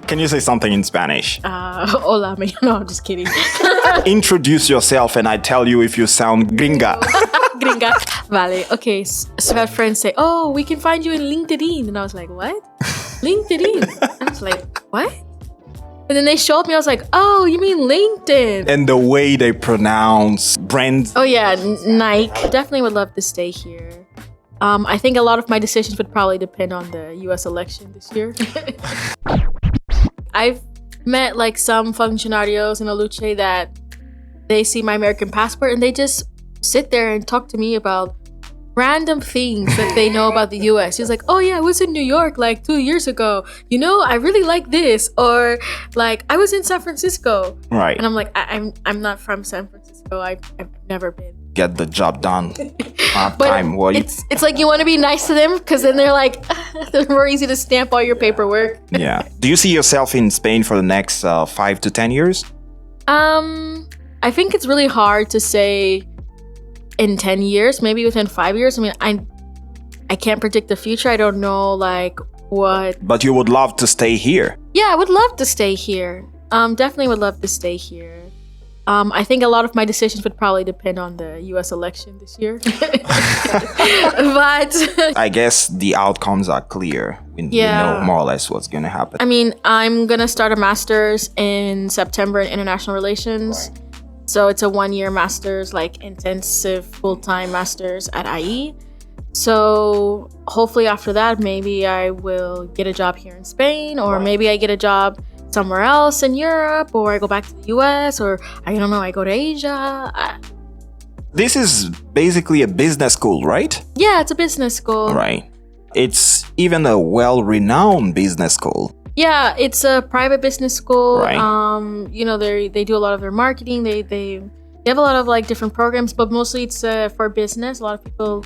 Can you say something in Spanish? Hola, no, I'm just kidding. Introduce yourself and I tell you if you sound gringa. Gringa. Vale, okay. So I had friends say, oh, we can find you in LinkedIn. And I was like, what? LinkedIn? I was like, what? And then they showed me, I was like, oh, you mean LinkedIn? And the way they pronounce brands. Oh yeah, Nike. Definitely would love to stay here. I think a lot of my decisions would probably depend on the US election this year. I've met like some funcionarios in Aluche that they see my American passport and they just sit there and talk to me about random things that they know about the US. He's like, oh yeah, I was in New York like 2 years ago. You know, I really like this. Or like, I was in San Francisco. Right. And I'm like, I'm not from San Francisco. I've never been. Get the job done. It's like you want to be nice to them because then they're like, they're more easy to stamp all your paperwork. Yeah. Do you see yourself in Spain for the next 5 to 10 years? I think it's really hard to say in 10 years, maybe within 5 years. I mean, I can't predict the future. I don't know like what. But you would love to stay here. Yeah, I would love to stay here. Definitely would love to stay here. I think a lot of my decisions would probably depend on the US election this year. But I guess the outcomes are clear. We know more or less what's going to happen. I mean, I'm going to start a master's in September in international relations. Right. So it's a 1-year master's, like intensive full-time master's at IE. So hopefully after that, maybe I will get a job here in Spain, or maybe I get a job somewhere else in Europe, or I go back to the US, or I don't know, I go to Asia. This is basically a business school, right? Yeah, it's a business school. Right. It's even a well-renowned business school. Yeah, it's a private business school. Right. You know, they do a lot of their marketing. They have a lot of like different programs, but mostly it's for business. A lot of people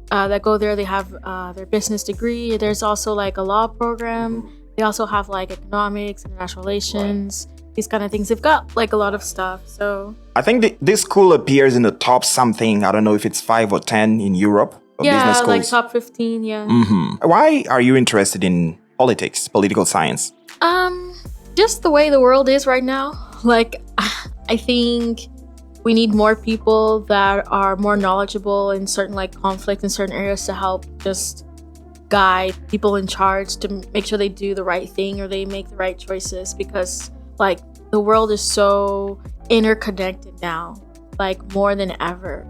that go there, they have their business degree. There's also like a law program. They also have like economics, international relations, these kind of things. They've got like a lot of stuff. So I think this school appears in the top something. I don't know if it's 5 or 10 in Europe. Yeah, like top 15. Yeah. Mm-hmm. Why are you interested in politics, political science? Just the way the world is right now. Like, I think we need more people that are more knowledgeable in certain like conflicts in certain areas to help just guide people in charge to make sure they do the right thing or they make the right choices, because like the world is so interconnected now, like more than ever.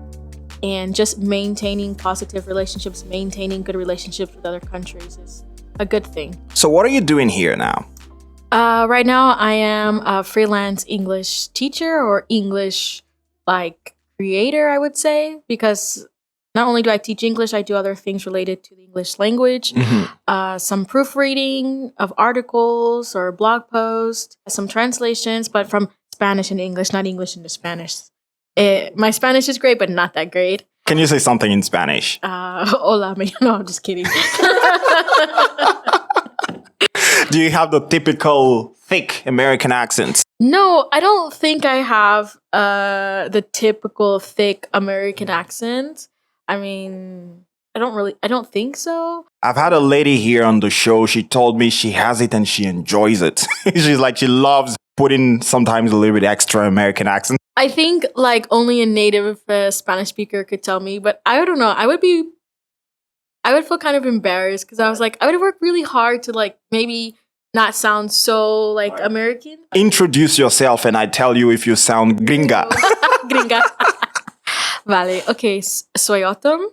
And just maintaining positive relationships, maintaining good relationships with other countries is a good thing. So what are you doing here now? Right now I am a freelance English teacher or English like creator, I would say, because not only do I teach English, I do other things related to the English language. Mm-hmm. Some proofreading of articles or blog posts, some translations, but from Spanish into English, not English into Spanish. My Spanish is great, but not that great. Can you say something in Spanish? Hola, no, I'm just kidding. Do you have the typical thick American accent? No, I don't think I have the typical thick American accent. I mean, I don't think so. I've had a lady here on the show. She told me she has it and she enjoys it. She's like, she loves putting sometimes a little bit extra American accent. I think like only a native Spanish speaker could tell me, but I don't know. I would feel kind of embarrassed because I was like, I would work really hard to like maybe not sound so like American. Introduce yourself and I tell you if you sound gringa. Gringa. Vale, ok, soy Autumn,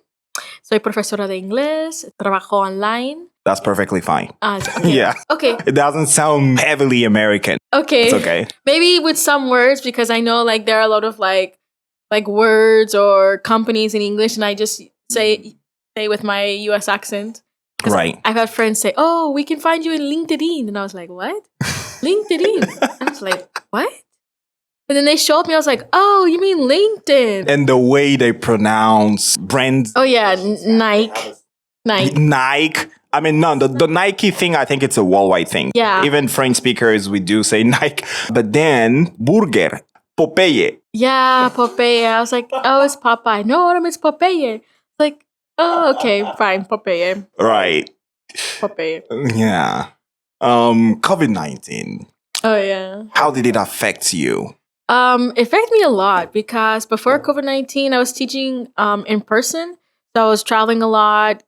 soy profesora de inglés, trabajo online. That's perfectly fine. Okay. Yeah. Okay. It doesn't sound heavily American. Okay. It's okay. Maybe with some words, because I know like there are a lot of like words or companies in English and I just say with my US accent. Right. I've had friends say, oh, we can find you in LinkedIn. And I was like, what? LinkedIn? I was like, what? And then they showed me, I was like, oh, you mean LinkedIn? And the way they pronounce brands. Oh, yeah, Nike. Nike. I mean, no, the Nike thing, I think it's a worldwide thing. Yeah. Even French speakers, we do say Nike. But then, burger, Popeye. Yeah, Popeye. I was like, oh, it's Popeye. No, it's Popeye. It's like, oh, okay, fine, Popeye. Right. Popeye. Yeah. COVID-19. Oh yeah. How did it affect you? It affected me a lot because before COVID-19, I was teaching in person. So I was traveling a lot,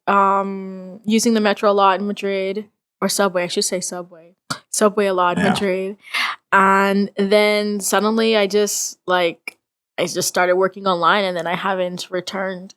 using the metro a lot in Madrid, or subway, I should say subway. Subway a lot in Yeah. Madrid. And then suddenly I just started working online, and then I haven't returned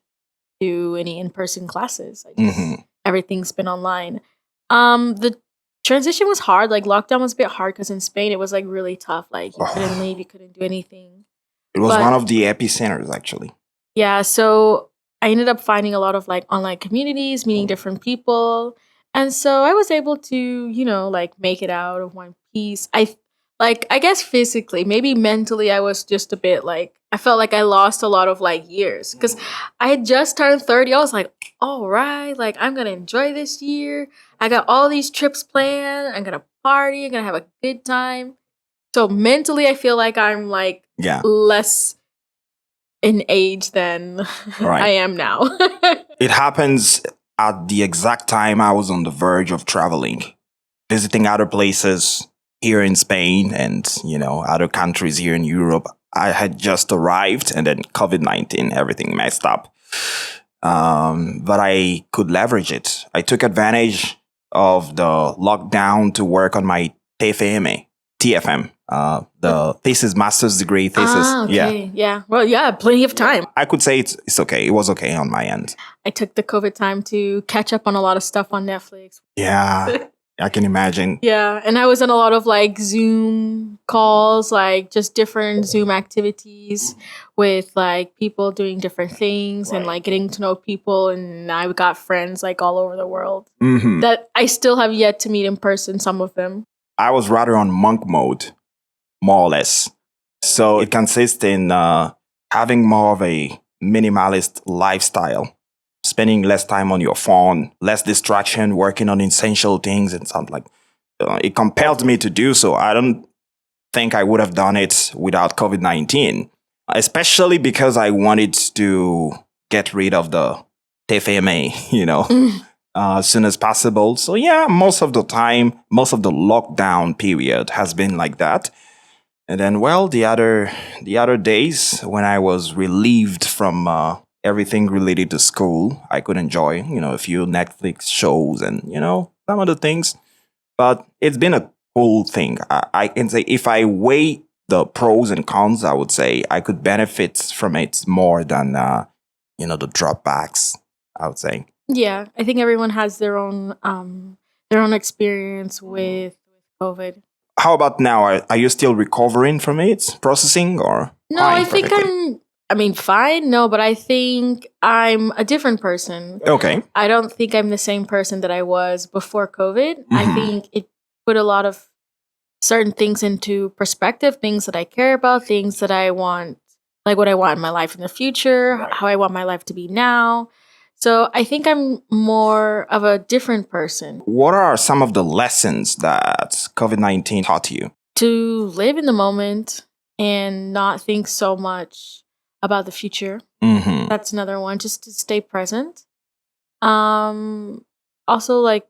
to any in-person classes. Hmm. Everything's been online. The transition was hard. Like lockdown was a bit hard because in Spain it was like really tough. Like you couldn't leave, you couldn't do anything. It was But one of the epicenters, actually. yeah, so I ended up finding a lot of like online communities, meeting different people. And so I was able to, like make it out of one piece. I guess physically, maybe mentally I was just a bit like I felt like I lost a lot of like years cuz I had just turned 30. I was like, "All right, like I'm going to enjoy this year. I got all these trips planned. I'm going to party, I'm going to have a good time." So mentally I feel like I'm like Yeah. less in age than Right. I am now. It happens at the exact time I was on the verge of traveling, visiting other places here in Spain and, other countries here in Europe. I had just arrived and then COVID-19, everything messed up. But I could leverage it. I took advantage of the lockdown to work on my TFM, the thesis, master's degree thesis. Yeah. Okay. Yeah. Well, yeah, plenty of time. I could say it's okay. It was okay on my end. I took the COVID time to catch up on a lot of stuff on Netflix. Yeah, I can imagine. Yeah, and I was on a lot of like Zoom calls, like just different Zoom activities with like people doing different things and like getting to know people. And I got friends like all over the world Hmm. that I still have yet to meet in person, some of them. I was rather on monk mode, more or less. So it consists in having more of a minimalist lifestyle, spending less time on your phone, less distraction, working on essential things and something like. It compelled me to do so. I don't think I would have done it without COVID-19, especially because I wanted to get rid of the TFMA, as soon as possible. So yeah, most of the time, most of the lockdown period has been like that. And then, well, the other days when I was relieved from everything related to school, I could enjoy, a few Netflix shows and some other things. But it's been a cool thing. I can say if I weigh the pros and cons, I would say I could benefit from it more than the drawbacks. I would say. Yeah, I think everyone has their own experience with COVID. How about now? Are you still recovering from it, processing, or No, fine, I think perfectly? I mean, fine, no, but I think I'm a different person. Okay. I don't think I'm the same person that I was before COVID. I Mhm. think it put a lot of certain things into perspective, things that I care about, things that I want, like what I want in my life in the future, how I want my life to be now. So I think I'm more of a different person. What are some of the lessons that COVID-19 taught you? To live in the moment and not think so much about the future. Hmm. That's another one. Just to stay present. Um, Also like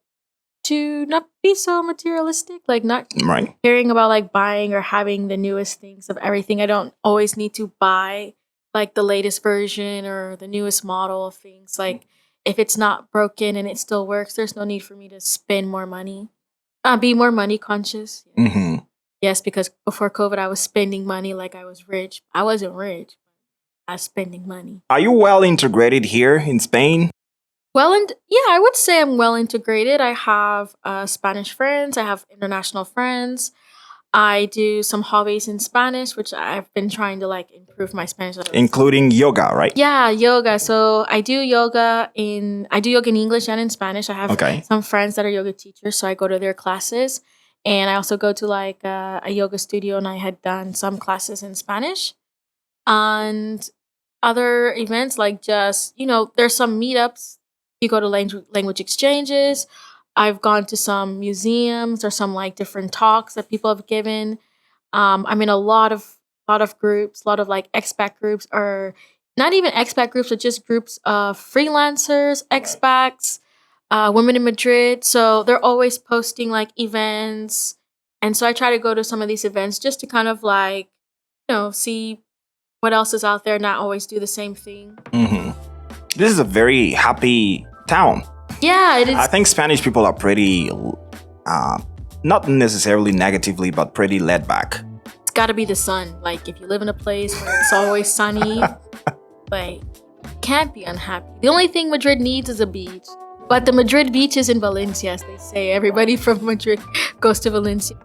to not be so materialistic, like not Right. caring about like buying or having the newest things of everything. I don't always need to buy like the latest version or the newest model of things. Like if it's not broken and it still works, there's no need for me to spend more money. Be more money conscious. Hmm. Yes, because before COVID, I was spending money like I was rich. I wasn't rich. I was spending money. Are you well integrated here in Spain? Well, and yeah, I would say I'm well integrated. I have Spanish friends. I have international friends. I do some hobbies in Spanish, which I've been trying to like improve my Spanish. Including yoga, right? Yeah, yoga. So I do yoga in English and in Spanish. I have Okay. some friends that are yoga teachers, so I go to their classes, and I also go to like a yoga studio, and I had done some classes in Spanish and other events like just there's some meetups. You go to language exchanges. I've gone to some museums or some like different talks that people have given. I'm in a lot of groups, a lot of like expat groups, or not even expat groups, but just groups of freelancers, expats, Women in Madrid. So they're always posting like events. And so I try to go to some of these events just to kind of like, see what else is out there, not always do the same thing. Hmm. This is a very happy town. Yeah, it I is. think Spanish people are pretty, not necessarily negatively, but pretty laid back. It's got to be the sun. Like, if you live in a place where it's always sunny, like, you can't be unhappy. The only thing Madrid needs is a beach. But the Madrid beach is in Valencia, as they say. Everybody from Madrid goes to Valencia.